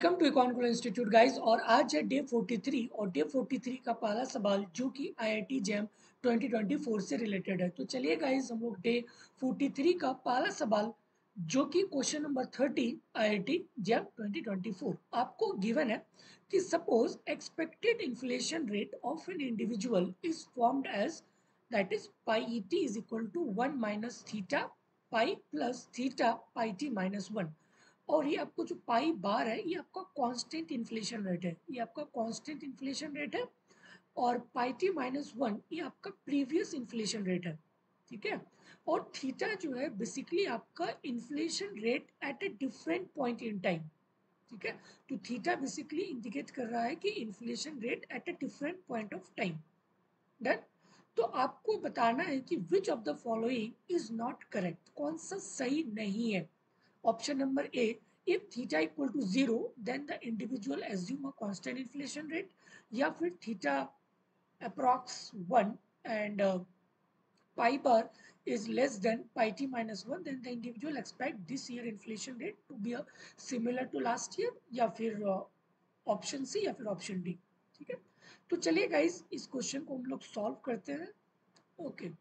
Welcome to economical institute guys. और आज है डे 43 और डे 43 का पहला सवाल जो कि आईआईटी जैम 2024 से रिलेटेड है। तो चलिए गाइस हम लोग डे 43 का पहला सवाल जो कि क्वेश्चन नंबर 30 आईआईटी जैम 2024 आपको गिवन है कि suppose expected inflation rate of an individual is formed as that is pi e t is equal to 1 minus theta pi plus theta pi t minus 1। और ये आपको जो पाई बार है ये आपका कांस्टेंट इन्फ्लेशन रेट है, ये आपका कांस्टेंट इन्फ्लेशन रेट है। और पाई टी माइनस 1 ये आपका प्रीवियस इन्फ्लेशन रेट है, ठीक है। और थीटा जो है बेसिकली आपका inflation rate at a different point in time, ठीक है। तो थीटा बेसिकली इंडिकेट कर रहा है कि inflation rate at a different point of time. Done. तो आपको बताना है कि which of the following is not correct, कौन सा सही नहीं है। Option number A, if theta equal to 0 then the individual assume a constant inflation rate, या फिर theta approx 1 and pi bar is less than pi t minus 1 then the individual expect this year inflation rate to be similar to last year, या फिर option C या फिर option D, ठीक है। तो चलिए गाइस इस क्वेश्चन को हम लोग सॉल्व करते हैं। ओके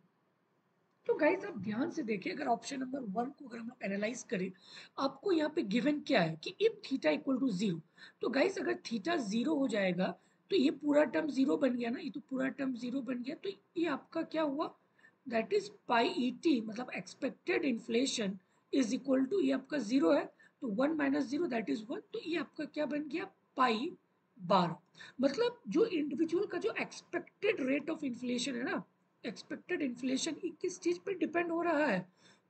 तो गाइस आप ध्यान से देखिए, अगर ऑप्शन नंबर 1 को अगर हम लोग एनालाइज करें, आपको यहाँ पे गिवन क्या है कि इफ थीटा इक्वल टू 0। तो गाइस अगर थीटा 0 हो जाएगा तो ये पूरा टर्म 0 बन गया ना, ये तो पूरा टर्म 0 बन गया। तो ये आपका क्या हुआ, that is pi e t, मतलब expected inflation is equal to, ये आपका 0 है तो 1 माइनस 0 दैट इज 1। तो ये आपका क्या बन गया, पाई बार। मतलब जो इंडिविजुअल का जो एक्सपेक्टेड रेट ऑफ इन्फ्लेशन है ना, एक्सपेक्टेड इन्फ्लेशन किस चीज पे डिपेंड हो रहा है,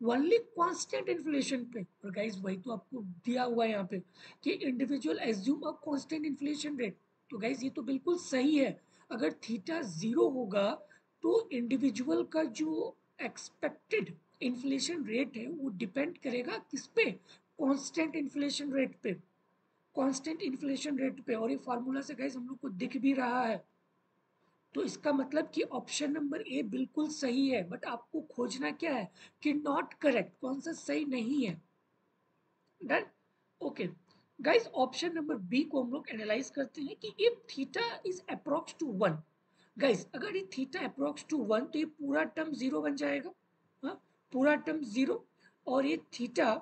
ओनली कांस्टेंट इन्फ्लेशन पे। और गाइस वही तो आपको दिया हुआ है यहाँ पे कि individual assume a constant inflation rate. तो गाइस ये तो बिल्कुल सही है। अगर थीटा 0 होगा तो इंडिविजुअल का जो एक्सपेक्टेड इन्फ्लेशन रेट है वो डिपेंड करेगा किस पे, कांस्टेंट इन्फ्लेशन रेट पे, कांस्टेंट इन्फ्लेशन रेट पे। और ये फार्मूला से गाइस हम लोग को दिख भी रहा है। तो इसका मतलब कि ऑप्शन नंबर ए बिल्कुल सही है, बट आपको खोजना क्या है कि नॉट करेक्ट, कौन सा सही नहीं है। Done. Okay guys option number B को हम लोग एनालाइज करते हैं कि if theta is approx to 1। गाइस अगर ये थीटा अप्रोक्स टू 1 तो ये पूरा टर्म 0 बन जाएगा, हाँ पूरा टर्म 0। और ये थीटा,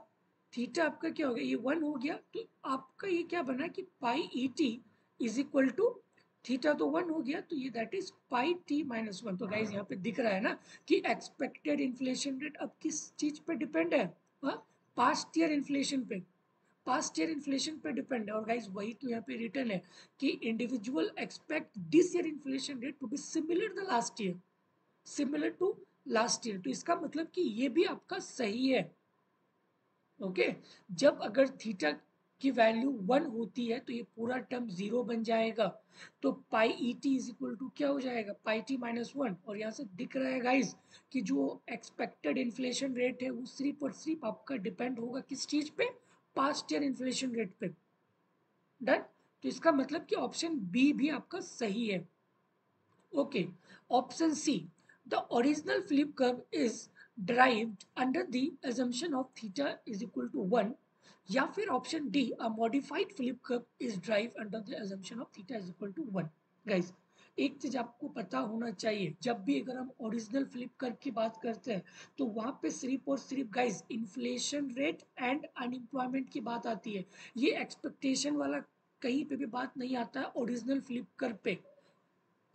थीटा आपका क्या हो गया, ये 1 हो गया। तो आपका ये क्या बना कि pi e t is equal to, theta तो 1 हो गया तो ये that is pi t minus 1। तो गाइस यहाँ पे दिख रहा है ना कि एक्सपेक्टेड इन्फ्लेशन रेट अब किस चीज पे डिपेंड है, पास्ट ईयर इन्फ्लेशन पे, पास्ट ईयर इन्फ्लेशन पे डिपेंड है। और गाइस वही तो यहाँ पे रिटर्न है कि individual expect this year inflation rate to be similar the last year, similar to last year. तो इसका मतलब कि ये भी आपका सही है। ओके जब अगर थीटा की वैल्यू 1 होती है तो ये पूरा टर्म 0 बन जाएगा। तो pi e t is equal to क्या हो जाएगा, पाई टी माइनस 1। और यहाँ से दिख रहा है गाइस कि जो एक्सपेक्टेड इन्फ्लेशन रेट है वो सिर्फ और सिर्फ आपका डिपेंड होगा किस चीज पे, पास्ट ईयर इन्फ्लेशन रेट पे। डन। तो इसका मतलब कि ऑप्शन बी भी आपका सही है। Okay option C, the original Phillips curve is derived under the assumption of theta is equal to 1, या फिर option D, a modified flip curve is derived under the assumption of theta is equal to 1। Guys एक चीज आपको पता होना चाहिए, जब भी अगर हम ओरिजिनल फ्लिप कर्व की बात करते हैं तो वहां पे सिर्फ और सिर्फ guys inflation rate and unemployment की बात आती है। ये एक्सपेक्टेशन वाला कहीं पे भी बात नहीं आता है ओरिजिनल फ्लिप कर्व पे,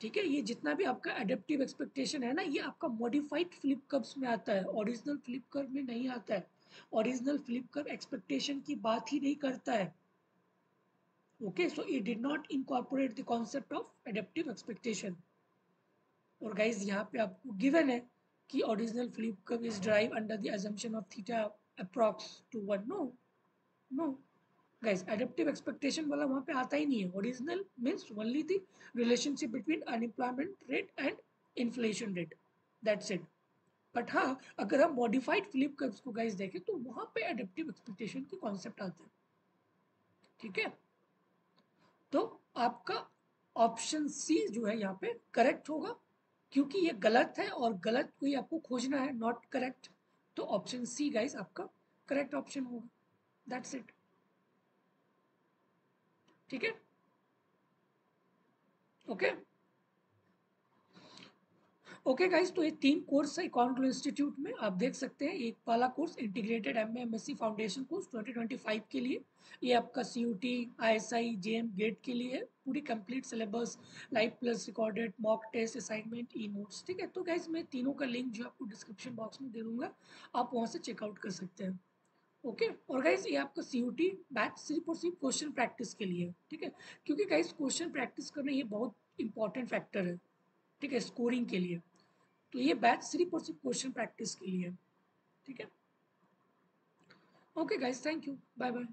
ठीक है। ये जितना भी आपका एडेप्टिव एक्सपेक्टेशन है ना ये आपका मॉडिफाइड फ्लिप कर्व्स में आता है, ओरिजिनल फ्लिप कर्व में नहीं आता है। ओरिजिनल फ्लिप कर्व एक्सपेक्टेशन की बात ही नहीं करता है। Okay so it did not incorporate the concept of adaptive expectation. और गाइज यहाँ पे आपको गिवन है कि original Phillips curve is derived under the assumption of theta approx to 1। No no guys adaptive expectation वाला वहां पे आता ही नहीं है। Original means only the relationship between unemployment rate and inflation rate, that's it. But हाँ अगर हम मॉडिफाइड फ्लिप कर्व्स को गाइस देखें तो वहां पे एडेप्टिव एक्सपेक्टेशन की कॉन्सेप्ट आते हैं, ठीक है। तो आपका ऑप्शन सी जो है यहाँ पे करेक्ट होगा, क्योंकि ये गलत है और गलत को ही आपको खोजना है, नॉट करेक्ट। तो ऑप्शन सी गाइस आपका करेक्ट ऑप्शन होगा, दैट्स इट। ठीक है, ओके ओके गाइस। तो ये 3 कोर्स है इकॉन इंस्टीट्यूट में, आप देख सकते हैं। एक वाला course integrated MA MSc foundation course 2025 के लिए, ये आपका सीयूटी आईएसआई जेएम गेट के लिए है। पूरी complete syllabus, live plus recorded mock test assignment e notes, ठीक है। तो गाइस मैं तीनों का लिंक जो आपको डिस्क्रिप्शन बॉक्स में दे दूंगा, आप वहाँ से चेकआउट कर सकते हैं। ओके और गाइस ये आपका सीयूटी बैच सिर्फ और सिर्फ क्वेश्चन प्रैक्टिस के लिए है, ठीक है। क्योंकि गाइस क्वेश्चन प्रैक्टिस करना ये बहुत इंपॉर्टेंट फैक्टर है, ठीक है, स्कोरिंग के लिए। तो ये बैच सिर्फ और सिर्फ क्वेश्चन प्रैक्टिस के लिए है, ठीक है। Okay guys, thank you, bye bye.